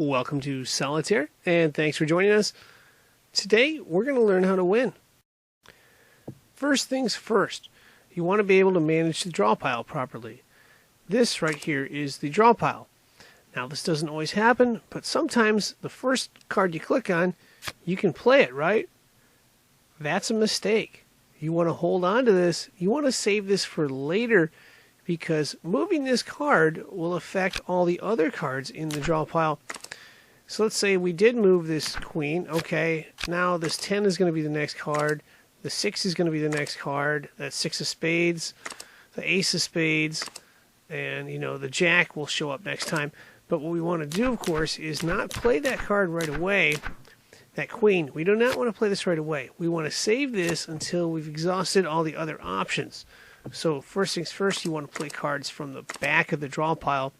Welcome to Solitaire, and thanks for joining us. Today, we're going to learn how to win. First things first, you want to be able to manage the draw pile properly. This right here is the draw pile. Now, this doesn't always happen, but sometimes the first card you click on, you can play it, right? That's a mistake. You want to hold on to this. You want to save this for later, because moving this card will affect all the other cards in the draw pile. So let's say we did move this queen. Okay, now this 10 is going to be the next card. The 6 is going to be the next card. That 6 of spades, the ace of spades, and the jack will show up next time. But what we want to do, of course, is not play that card right away, that queen. We do not want to play this right away. We want to save this until we've exhausted all the other options. So first things first, you want to play cards from the back of the draw pile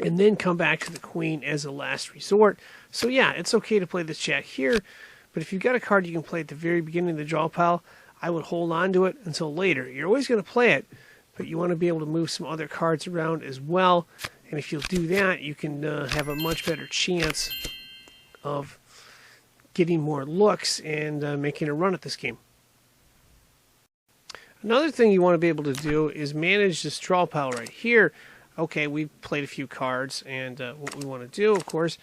and then come back to the queen as a last resort. So yeah, it's okay to play this jack here, but if you've got a card you can play at the very beginning of the draw pile, I would hold on to it until later. You're always going to play it, but you want to be able to move some other cards around as well. And if you'll do that, you can have a much better chance of getting more looks and making a run at this game. Another thing you want to be able to do is manage this draw pile right here. Okay, we've played a few cards, and what we want to do, of course,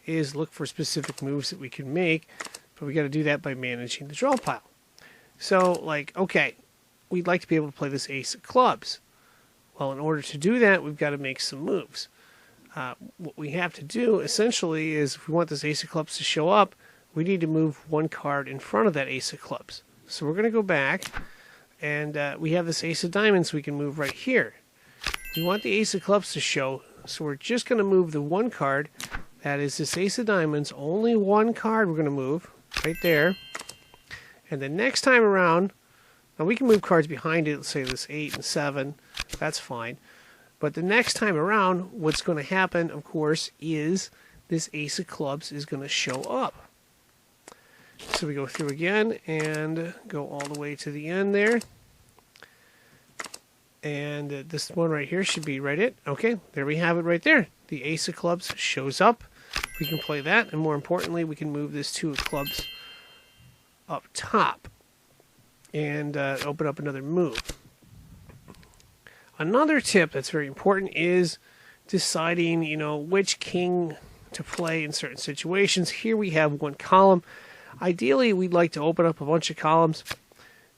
is look for specific moves that we can make, but we got to do that by managing the draw pile. So, okay, we'd like to be able to play this ace of clubs. Well, in order to do that, we've got to make some moves. What we have to do, essentially, is if we want this ace of clubs to show up, we need to move one card in front of that ace of clubs. So we're going to go back. And we have this ace of diamonds we can move right here. We want the ace of clubs to show, so we're just going to move the one card. That is this ace of diamonds. Only one card we're going to move right there. And the next time around, now we can move cards behind it. Let's say this 8 and 7. That's fine. But the next time around, what's going to happen, of course, is this ace of clubs is going to show up. So we go through again and go all the way to the end there. And this one right here should be right it. Okay, there we have it right there. The ace of clubs shows up. We can play that. And more importantly, we can move this 2 of clubs up top and open up another move. Another tip that's very important is deciding, which king to play in certain situations. Here we have one column. Ideally, we'd like to open up a bunch of columns,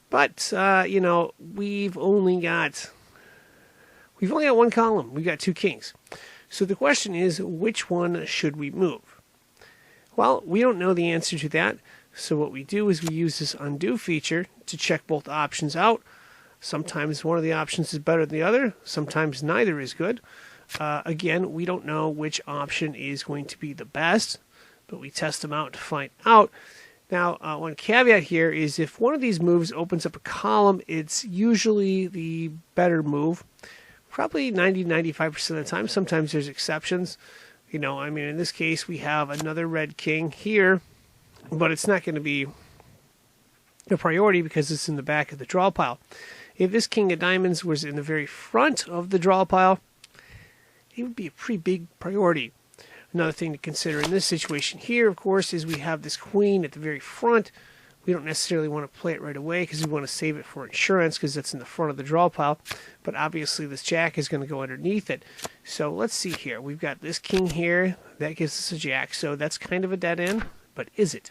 but we've only got one column. We've got 2 kings. So the question is, which one should we move? Well, we don't know the answer to that. So what we do is we use this undo feature to check both options out. Sometimes one of the options is better than the other. Sometimes neither is good. Again, we don't know which option is going to be the best, but we test them out to find out. Now, one caveat here is if one of these moves opens up a column, it's usually the better move. Probably 90-95% of the time. Sometimes there's exceptions. In this case, we have another red king here, but it's not going to be a priority because it's in the back of the draw pile. If this king of diamonds was in the very front of the draw pile, it would be a pretty big priority. Another thing to consider in this situation here, of course, is we have this queen at the very front. We don't necessarily want to play it right away because we want to save it for insurance because it's in the front of the draw pile. But obviously this jack is going to go underneath it. So let's see here. We've got this king here. That gives us a jack. So that's kind of a dead end. But is it?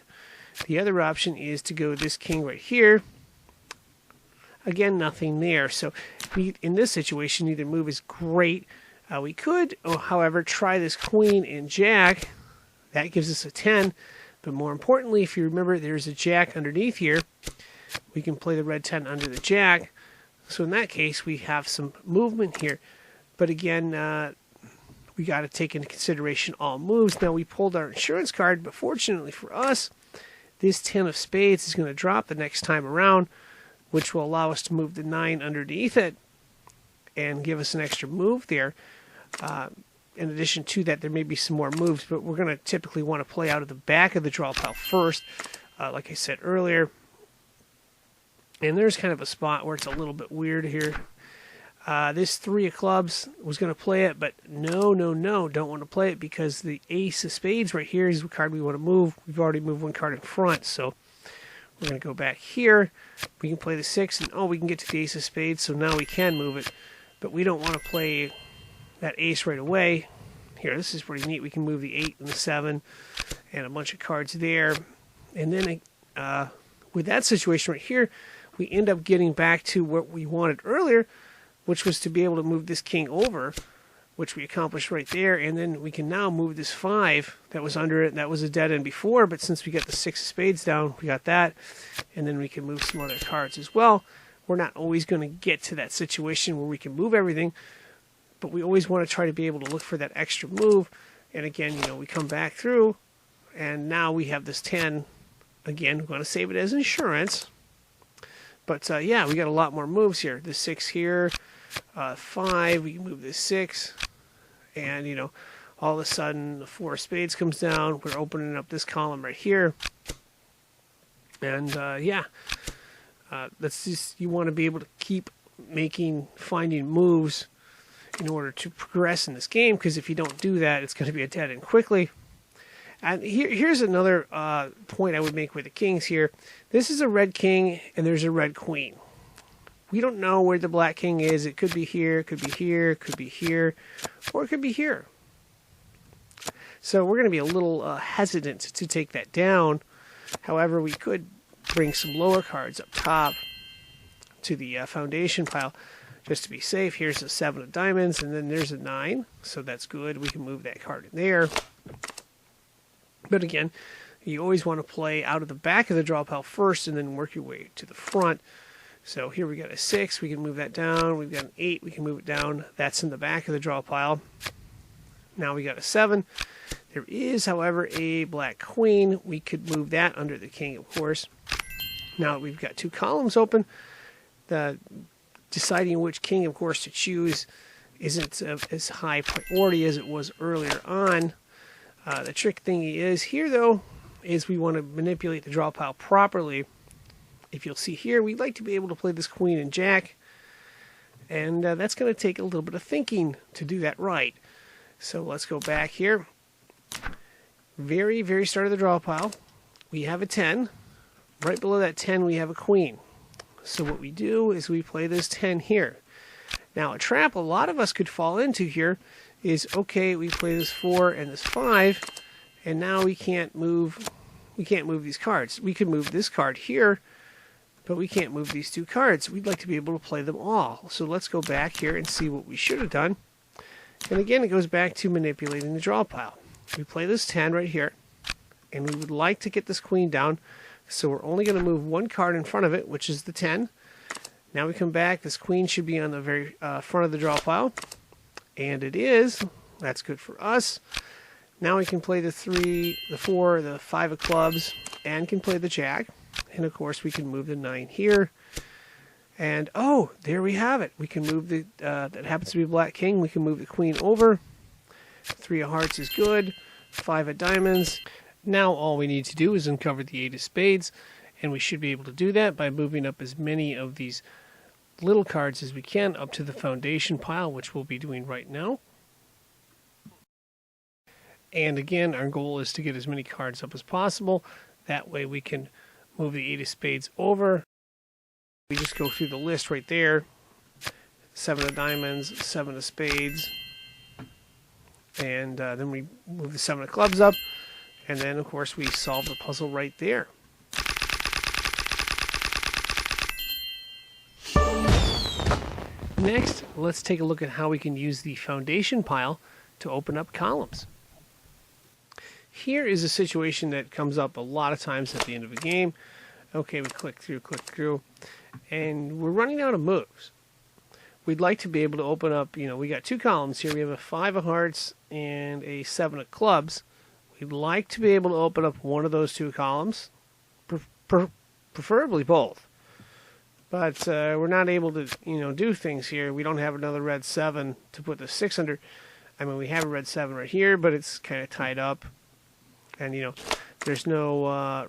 The other option is to go this king right here. Again, nothing there. So in this situation, neither move is great. We could, however, try this queen and jack. That gives us a 10. But more importantly, if you remember, there's a jack underneath here. We can play the red 10 under the jack. So in that case, we have some movement here. But again, we got to take into consideration all moves. Now, we pulled our insurance card, but fortunately for us, this 10 of spades is going to drop the next time around, which will allow us to move the 9 underneath it and give us an extra move there. In addition to that, there may be some more moves, but we're going to typically want to play out of the back of the draw pile first, like I said earlier. And there's kind of a spot where it's a little bit weird here. This 3 of clubs was going to play it, but no, don't want to play it because the ace of spades right here is the card we want to move. We've already moved 1 card in front, so we're going to go back here. We can play the 6, and we can get to the ace of spades, so now we can move it, but we don't want to play that ace right away. Here, this is pretty neat. We can move the 8 and the 7 and a bunch of cards there. And then with that situation right here, we end up getting back to what we wanted earlier, which was to be able to move this king over, which we accomplished right there. And then we can now move this 5 that was under it. That was a dead end before, but since we got the 6 of spades down, we got that. And then we can move some other cards as well. We're not always going to get to that situation where we can move everything, but we always want to try to be able to look for that extra move. And again, we come back through, and now we have this 10. Again, we're going to save it as insurance. But yeah, we got a lot more moves here. The 6 here, 5, we can move this 6. And, all of a sudden, the 4 of spades comes down. We're opening up this column right here. And yeah, that's just, you want to be able to keep finding moves in order to progress in this game, because if you don't do that, it's going to be a dead end quickly. And here's another point I would make with the kings here. This is a red king, and there's a red queen. We don't know where the black king is. It could be here, could be here, could be here, or it could be here. So we're going to be a little hesitant to take that down. However, we could bring some lower cards up top to the foundation pile, just to be safe. Here's a 7 of diamonds, and then there's a 9, so that's good. We can move that card in there. But again, you always want to play out of the back of the draw pile first, and then work your way to the front. So here we got a 6, we can move that down. We've got an 8, we can move it down. That's in the back of the draw pile. Now we got a 7. There is, however, a black queen. We could move that under the king, of course. Now that we've got 2 columns open, deciding which king, of course, to choose isn't as high priority as it was earlier on. The trick thing is here, though, is we want to manipulate the draw pile properly. If you'll see here, we'd like to be able to play this queen and jack, and that's going to take a little bit of thinking to do that right. So let's go back here. Very, very start of the draw pile, we have a 10. Right below that 10, we have a queen. So what we do is we play this 10 here. Now, a trap a lot of us could fall into here is, okay, we play this 4 and this 5, and now we can't move these cards. We can move this card here, but we can't move these 2 cards. We'd like to be able to play them all. So let's go back here and see what we should have done. And again, it goes back to manipulating the draw pile. We play this 10 right here, and we would like to get this queen down. So we're only going to move 1 card in front of it, which is the 10. Now we come back. This queen should be on the very front of the draw pile. And it is. That's good for us. Now we can play the 3, the 4, the 5 of clubs, and can play the jack. And of course we can move the 9 here. And oh, there we have it. We can move the, that happens to be black king. We can move the queen over. 3 of hearts is good. 5 of diamonds. Now all we need to do is uncover the 8 of spades, and we should be able to do that by moving up as many of these little cards as we can up to the foundation pile, which we'll be doing right now. And again, our goal is to get as many cards up as possible. That way we can move the 8 of spades over. We just go through the list right there. 7 of diamonds, 7 of spades, and then we move the 7 of clubs up. And then, of course, we solve the puzzle right there. Next, let's take a look at how we can use the foundation pile to open up columns. Here is a situation that comes up a lot of times at the end of a game. Okay, we click through, and we're running out of moves. We'd like to be able to open up, we got 2 columns here. We have a 5 of hearts and a 7 of clubs. We'd like to be able to open up one of those 2 columns, preferably both. But we're not able to, do things here. We don't have another red 7 to put the 6 under. I mean, we have a red 7 right here, but it's kind of tied up. And, there's no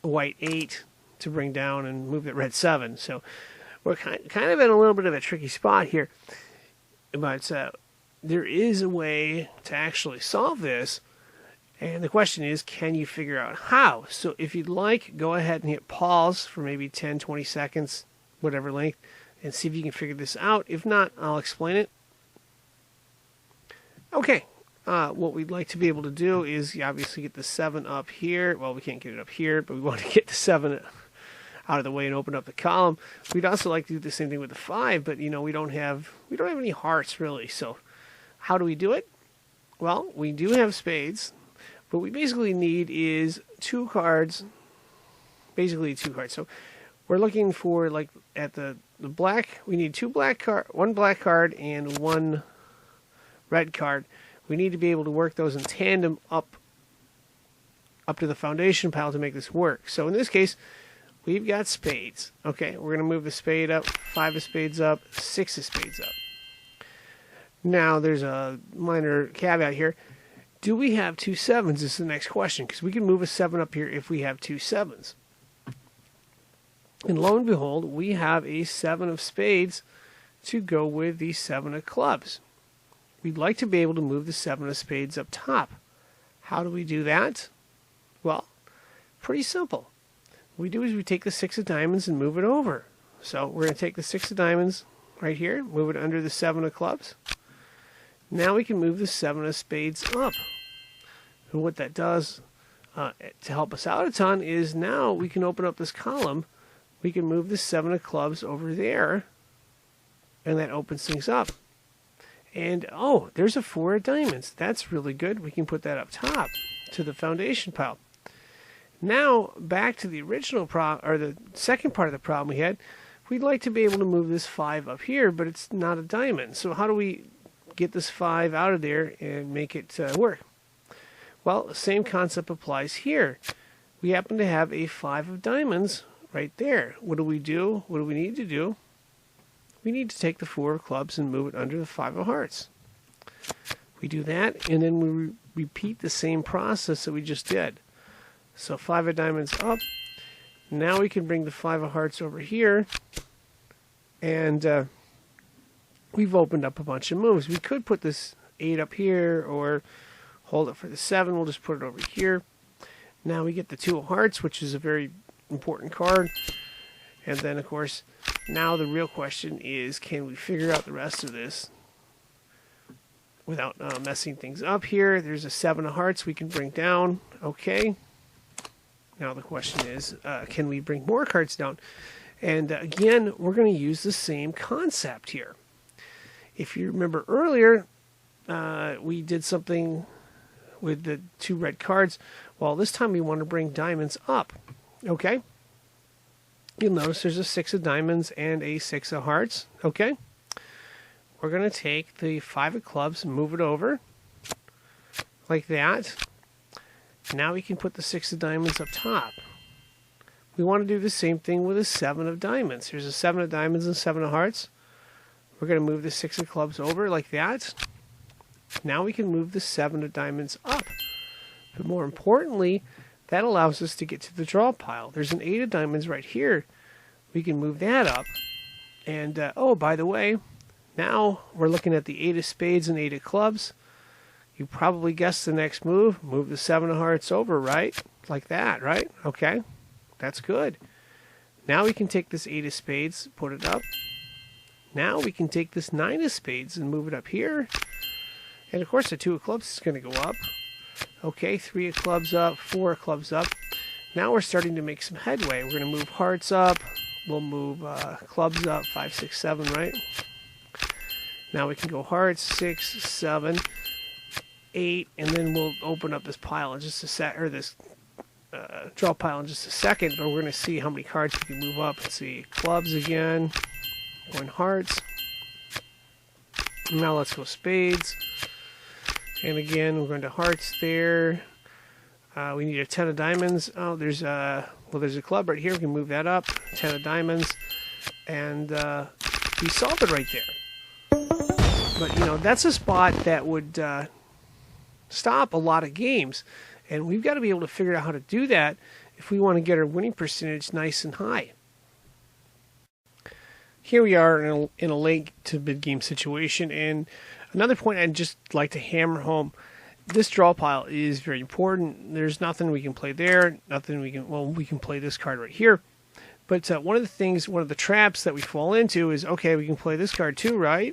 white 8 to bring down and move the red 7. So we're kind of in a little bit of a tricky spot here, but there is a way to actually solve this. And the question is, can you figure out how? So if you'd like, go ahead and hit pause for maybe 10, 20 seconds, whatever length, and see if you can figure this out. If not, I'll explain it. Okay, what we'd like to be able to do is obviously get the 7 up here. Well, we can't get it up here, but we want to get the 7 out of the way and open up the column. We'd also like to do the same thing with the 5, but we don't have any hearts really. So how do we do it? Well, we do have spades. What we basically need is 2 cards, basically 2 cards. So we're looking for, like, at the black, we need 2 black card, 1 black card and 1 red card. We need to be able to work those in tandem up to the foundation pile to make this work. So in this case, we've got spades. Okay, we're going to move the spade up, 5 of spades up, 6 of spades up. Now there's a minor caveat here. Do we have 2 7s is the next question, because we can move a 7 up here if we have 2 7s. And lo and behold, we have a 7 of spades to go with the 7 of clubs. We'd like to be able to move the 7 of spades up top. How do we do that? Well, pretty simple. What we do is we take the 6 of diamonds and move it over. So we're going to take the 6 of diamonds right here, move it under the 7 of clubs. Now we can move the 7 of spades up. And what that does to help us out a ton is now we can open up this column. We can move the 7 of clubs over there, and that opens things up. And oh, there's a 4 of diamonds. That's really good. We can put that up top to the foundation pile. Now back to the original problem, or the second part of the problem we had. We'd like to be able to move this 5 up here, but it's not a diamond. So how do we get this 5 out of there and make it work? Well, the same concept applies here. We happen to have a 5 of diamonds right there. What do we do? What do we need to do? We need to take the 4 of clubs and move it under the 5 of hearts. We do that, and then we repeat the same process that we just did. So 5 of diamonds up. Now we can bring the 5 of hearts over here, and we've opened up a bunch of moves. We could put this 8 up here, or hold it for the 7. We'll just put it over here. Now we get the 2 of hearts, which is a very important card. And then, of course, now the real question is, can we figure out the rest of this without messing things up here? There's a 7 of hearts we can bring down. Okay. Now the question is, can we bring more cards down? And again, we're going to use the same concept here. If you remember earlier, we did something with the 2 red cards. Well, this time we want to bring diamonds up. Okay? You'll notice there's a 6 of diamonds and a 6 of hearts. Okay? We're going to take the 5 of clubs and move it over like that. Now we can put the 6 of diamonds up top. We want to do the same thing with a 7 of diamonds. Here's a 7 of diamonds and 7 of hearts. We're going to move the 6 of clubs over like that. Now we can move the 7 of diamonds up. But more importantly, that allows us to get to the draw pile. There's an 8 of diamonds right here. We can move that up. And, oh, by the way, now we're looking at the 8 of spades and 8 of clubs. You probably guessed the next move. Move the 7 of hearts over, right? Like that, right? Okay, that's good. Now we can take this 8 of spades, put it up. Now we can take this 9 of spades and move it up here. And of course the 2 of clubs is going to go up. Okay, 3 of clubs up, 4 of clubs up. Now we're starting to make some headway. We're going to move hearts up. We'll move clubs up, 5, 6, 7, right? Now we can go hearts, 6, 7, 8, and then we'll open up this pile in just a sec, or this draw pile in just a second. But we're going to see how many cards we can move up. Let's see, clubs again, going hearts. Now let's go spades. And again, we're going to hearts there. We need a 10 of diamonds. Oh, there's a club right here. We can move that up. 10 of diamonds. And we solved it right there. But, that's a spot that would stop a lot of games. And we've got to be able to figure out how to do that if we want to get our winning percentage nice and high. here we are in a late to mid-game situation, and another point I'd just like to hammer home: this draw pile is very important. There's nothing we can play there, nothing we can. Well, we can play this card right here, but one of the traps that we fall into is, okay, we can play this card too, right?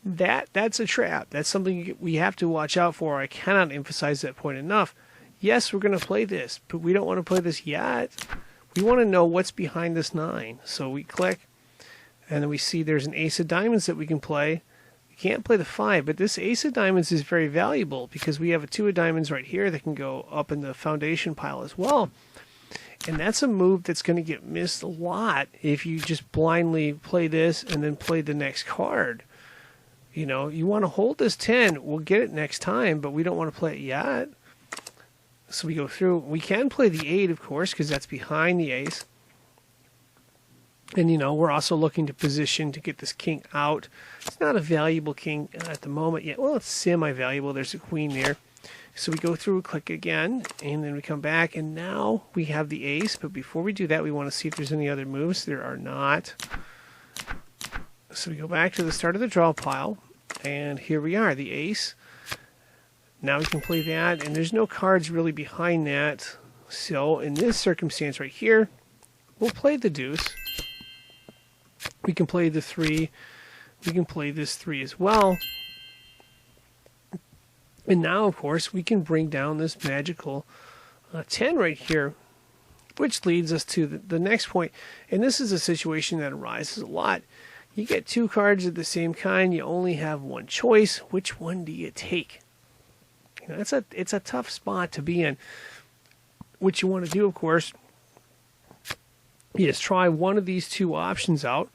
That's a trap. That's something we have to watch out for. I cannot emphasize that point enough. Yes, we're going to play this, but we don't want to play this yet. We want to know what's behind this 9. So we click, and then we see there's an ace of diamonds that we can play. We can't play the 5, but this ace of diamonds is very valuable because we have a 2 of diamonds right here that can go up in the foundation pile as well. And that's a move that's going to get missed a lot if you just blindly play this and then play the next card. You know, you want to hold this 10. We'll get it next time, but we don't want to play it yet. So we go through. We can play the 8, of course, because that's behind the ace. And, you know, we're also looking to position to get this king out. It's not a valuable king at the moment yet. Well, it's semi-valuable. There's a queen there. So we go through, click again, and then we come back, and now we have the ace. But before we do that, we want to see if there's any other moves. There are not. So we go back to the start of the draw pile, and here we are, the ace. Now we can play that, and there's no cards really behind that. So in this circumstance right here, we'll play the deuce. We can play the 3. We can play this 3 as well. And now, of course, we can bring down this magical 10 right here, which leads us to the next point. And this is a situation that arises a lot. You get 2 cards of the same kind. You only have one choice. Which one do you take? You know, it's a tough spot to be in. What you want to do, of course, is try one of these 2 options out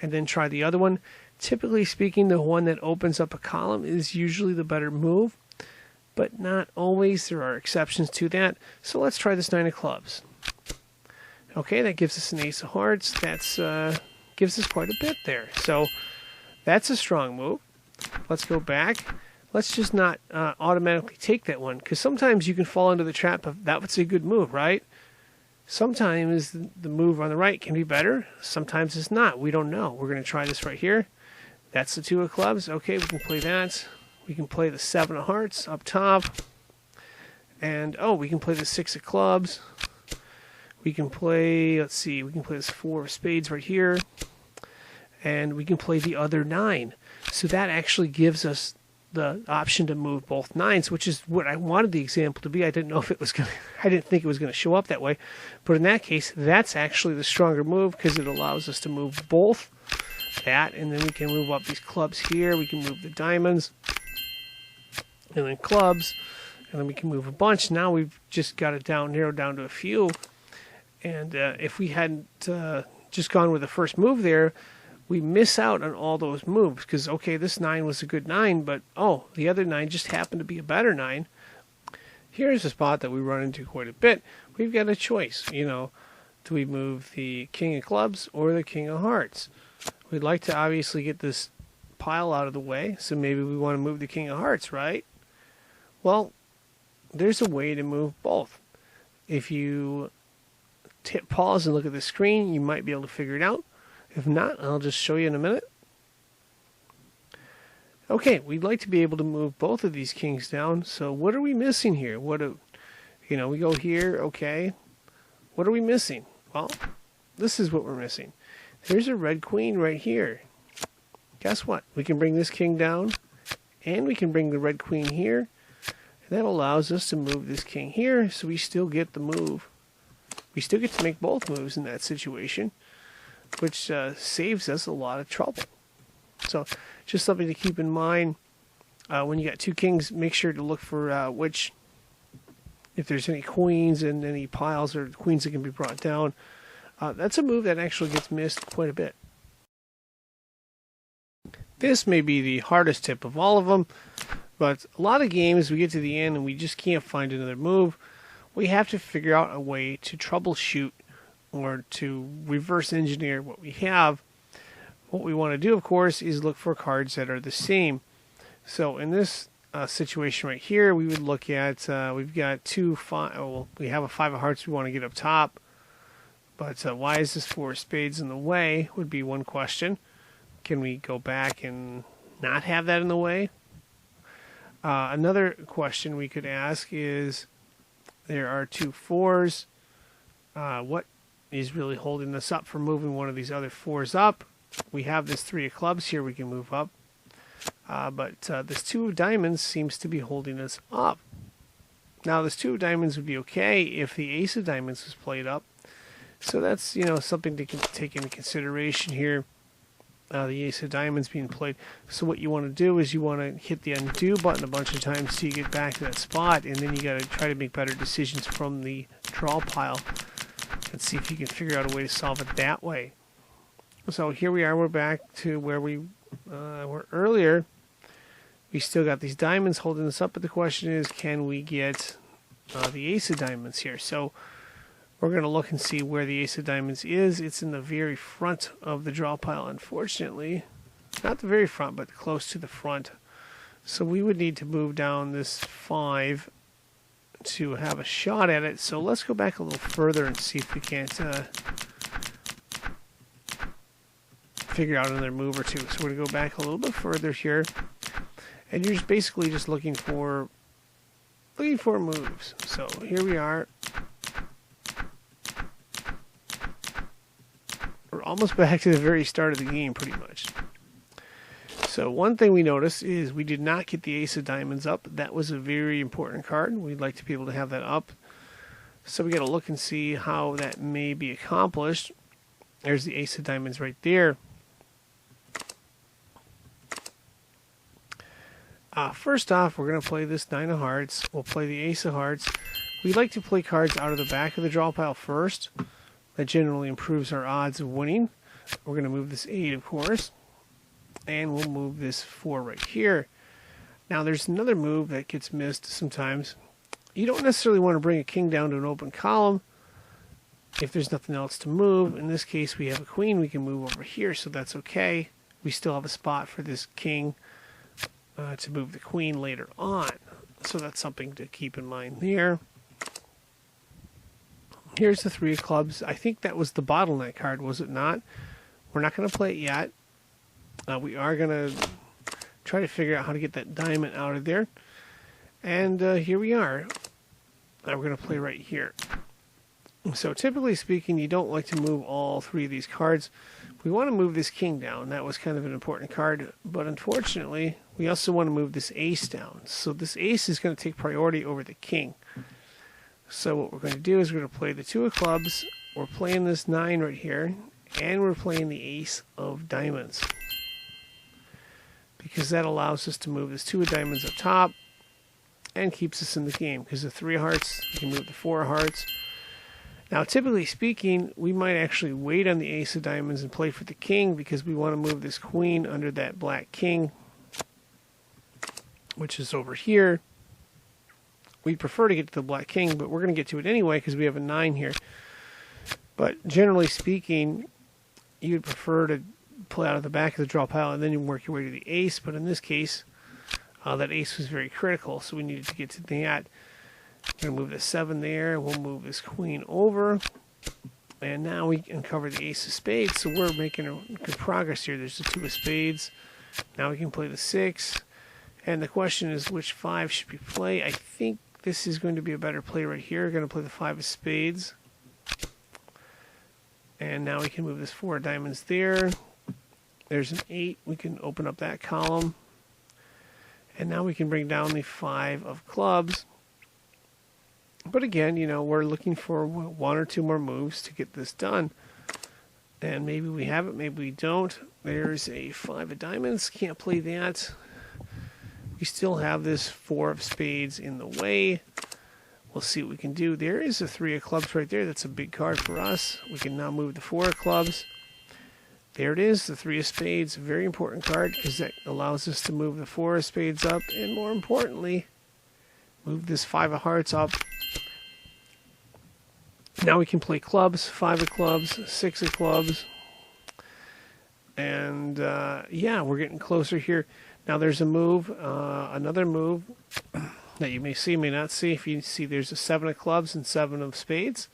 and then try the other one. Typically speaking, the one that opens up a column is usually the better move, but not always. There are exceptions to that. So let's try this 9 of clubs. Okay, that gives us an ace of hearts. That's gives us quite a bit there. So that's a strong move. Let's go back. Let's just not automatically take that one, because sometimes you can fall into the trap of that was a good move, right? Sometimes the move on the right can be better. Sometimes it's not. We don't know. We're going to try this right here. That's the 2 of clubs. Okay, we can play that. We can play the 7 of hearts up top. And, oh, we can play the 6 of clubs. We can play, let's see, we can play this 4 of spades right here. And we can play the other 9. So that actually gives us the option to move both 9s, which is what I wanted the example to be. I didn't know if it was going to, I didn't think it was going to show up that way. But in that case, that's actually the stronger move because it allows us to move both that, and then we can move up these clubs here. We can move the diamonds, and then clubs, and then we can move a bunch. Now we've just got it narrowed down to a few. And if we hadn't just gone with the first move there, we miss out on all those moves because, okay, this 9 was a good 9, but, oh, the other 9 just happened to be a better 9. Here's a spot that we run into quite a bit. We've got a choice, you know. Do we move the king of clubs or the king of hearts? We'd like to obviously get this pile out of the way, so maybe we want to move the king of hearts, right? Well, there's a way to move both. If you pause and look at the screen, you might be able to figure it out. If not, I'll just show you in a minute. Okay, we'd like to be able to move both of these kings down. So what are we missing here? We go here, okay. What are we missing? Well, this is what we're missing. There's a red queen right here. Guess what? We can bring this king down, and we can bring the red queen here. And that allows us to move this king here, so we still get the move. We still get to make both moves in that situation, which saves us a lot of trouble. So just something to keep in mind. When you got 2 kings, make sure to look for if there's any queens and any piles or queens that can be brought down. That's a move that actually gets missed quite a bit. This may be the hardest tip of all of them, but a lot of games we get to the end and we just can't find another move. We have to figure out a way to troubleshoot or to reverse engineer what we have. What we want to do, of course, is look for cards that are the same. So in this situation right here, we would look at, we've got we have a 5 of hearts we want to get up top. But why is this 4 of spades in the way would be one question. Can we go back and not have that in the way? Another question we could ask is, there are 2 4s. What is really holding us up from moving one of these other 4s up? We have this 3 of clubs here we can move up. But this 2 of diamonds seems to be holding us up. Now, this 2 of diamonds would be okay if the ace of diamonds was played up. So that's, something to take into consideration here. The ace of diamonds being played. So what you want to do is you want to hit the undo button a bunch of times till you get back to that spot, and then you got to try to make better decisions from the draw pile and see if you can figure out a way to solve it that way. So here we are. We're back to where we were earlier. We still got these diamonds holding us up, but the question is, can we get the ace of diamonds here? So we're going to look and see where the ace of diamonds is. It's in the very front of the draw pile, unfortunately. Not the very front, but close to the front. So we would need to move down this 5 to have a shot at it. So let's go back a little further and see if we can't figure out another move or two. So we're going to go back a little bit further here. And you're just basically just looking for moves. So here we are. We're almost back to the very start of the game, pretty much. So one thing we noticed is we did not get the ace of diamonds up. That was a very important card. We'd like to be able to have that up. So we got to look and see how that may be accomplished. There's the ace of diamonds right there. First off, we're going to play this 9 of hearts. We'll play the ace of hearts. We like to play cards out of the back of the draw pile first. That generally improves our odds of winning. We're going to move this 8, of course. And we'll move this 4 right here. Now, there's another move that gets missed sometimes. You don't necessarily want to bring a king down to an open column if there's nothing else to move. In this case, we have a queen we can move over here, so that's okay. We still have a spot for this king to move the queen later on. So that's something to keep in mind there. Here's the 3 of clubs. I think that was the bottleneck card, was it not? We're not going to play it yet. We are going to try to figure out how to get that diamond out of there. And here we are. Now we're going to play right here. So typically speaking, you don't like to move all 3 of these cards. We want to move this king down. That was kind of an important card. But unfortunately, we also want to move this ace down. So this ace is going to take priority over the king. So what we're going to do is we're going to play the 2 of clubs. We're playing this 9 right here. And we're playing the ace of diamonds. Because that allows us to move this 2 of diamonds up top. And keeps us in the game. Because the 3 of hearts, we can move the 4 of hearts. Now, typically speaking, we might actually wait on the ace of diamonds and play for the king because we want to move this queen under that black king, which is over here. We prefer to get to the black king, but we're going to get to it anyway because we have a 9 here. But generally speaking, you would prefer to play out of the back of the draw pile and then you work your way to the ace. But in this case, that ace was very critical, so we needed to get to that. We're going to move the 7 there. We'll move this queen over. And now we uncover the ace of spades. So we're making good progress here. There's the 2 of spades. Now we can play the 6. And the question is, which 5 should we play? I think this is going to be a better play right here. We're going to play the 5 of spades. And now we can move this 4 of diamonds there. There's an 8. We can open up that column. And now we can bring down the 5 of clubs. But again, we're looking for 1 or 2 more moves to get this done. And maybe we have it, maybe we don't. There's a 5 of diamonds. Can't play that. We still have this 4 of spades in the way. We'll see what we can do. There is a 3 of clubs right there. That's a big card for us. We can now move the 4 of clubs. There it is, the 3 of spades. A very important card because that allows us to move the 4 of spades up. And more importantly, move this 5 of hearts up. Now we can play clubs, 5 of clubs, 6 of clubs. And, yeah, we're getting closer here. Now there's a move, another move that you may see, may not see. If you see there's a 7 of clubs and 7 of spades.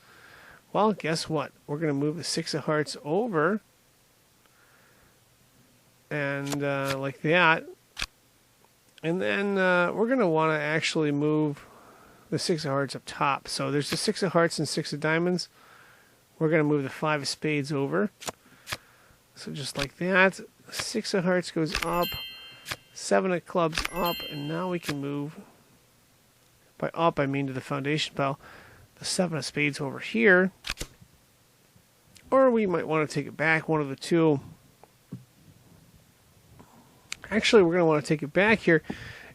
Well, guess what? We're going to move the 6 of hearts over. And like that. And then we're going to want to actually move the 6 of hearts up top. So there's the 6 of hearts and 6 of diamonds. We're going to move the 5 of spades over. So just like that. 6 of hearts goes up. 7 of clubs up. And now we can move. By up, I mean to the foundation pile. The 7 of spades over here. Or we might want to take it back, one of the two. Actually, we're going to want to take it back here.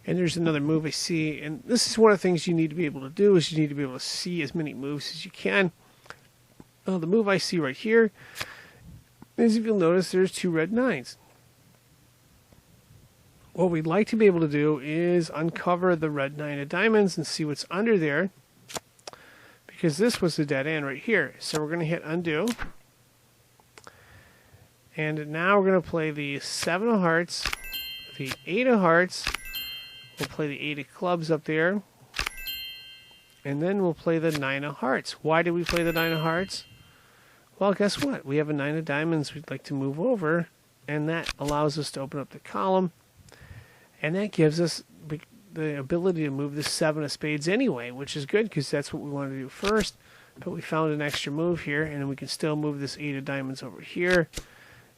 And there's another move I see. And this is one of the things you need to be able to do, is you need to be able to see as many moves as you can. The move I see right here is, if you'll notice, there's 2 red 9s. What we'd like to be able to do is uncover the red 9 of diamonds and see what's under there. Because this was the dead end right here. So we're going to hit undo. And now we're going to play the 7 of hearts, the 8 of hearts. We'll play the 8 of clubs up there. And then we'll play the 9 of hearts. Why did we play the 9 of hearts? Well, guess what? We have a 9 of diamonds we'd like to move over. And that allows us to open up the column. And that gives us the ability to move the 7 of spades anyway, which is good because that's what we want to do first. But we found an extra move here, and then we can still move this 8 of diamonds over here.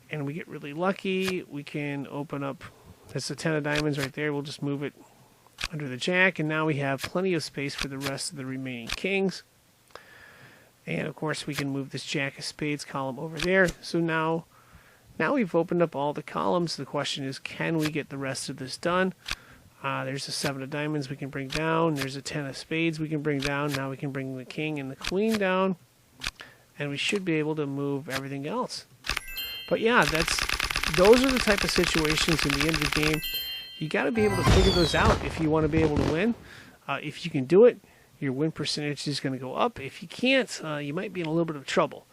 And we get really lucky. We can open up, that's the 10 of diamonds right there. We'll just move it under the jack, and now we have plenty of space for the rest of the remaining kings. And of course, we can move this jack of spades column over there. So now we've opened up all the columns. The question is, can we get the rest of this done? There's a 7 of diamonds we can bring down. There's a 10 of spades we can bring down. Now we can bring the king and the queen down. And we should be able to move everything else. But yeah, those are the type of situations in the end of the game. You got to be able to figure those out if you want to be able to win. If you can do it, your win percentage is going to go up. If you can't, you might be in a little bit of trouble.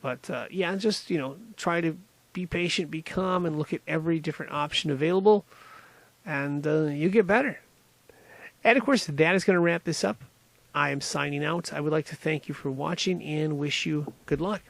But yeah, just try to be patient, be calm, and look at every different option available, and you get better. And of course, that is going to wrap this up. I am signing out. I would like to thank you for watching and wish you good luck.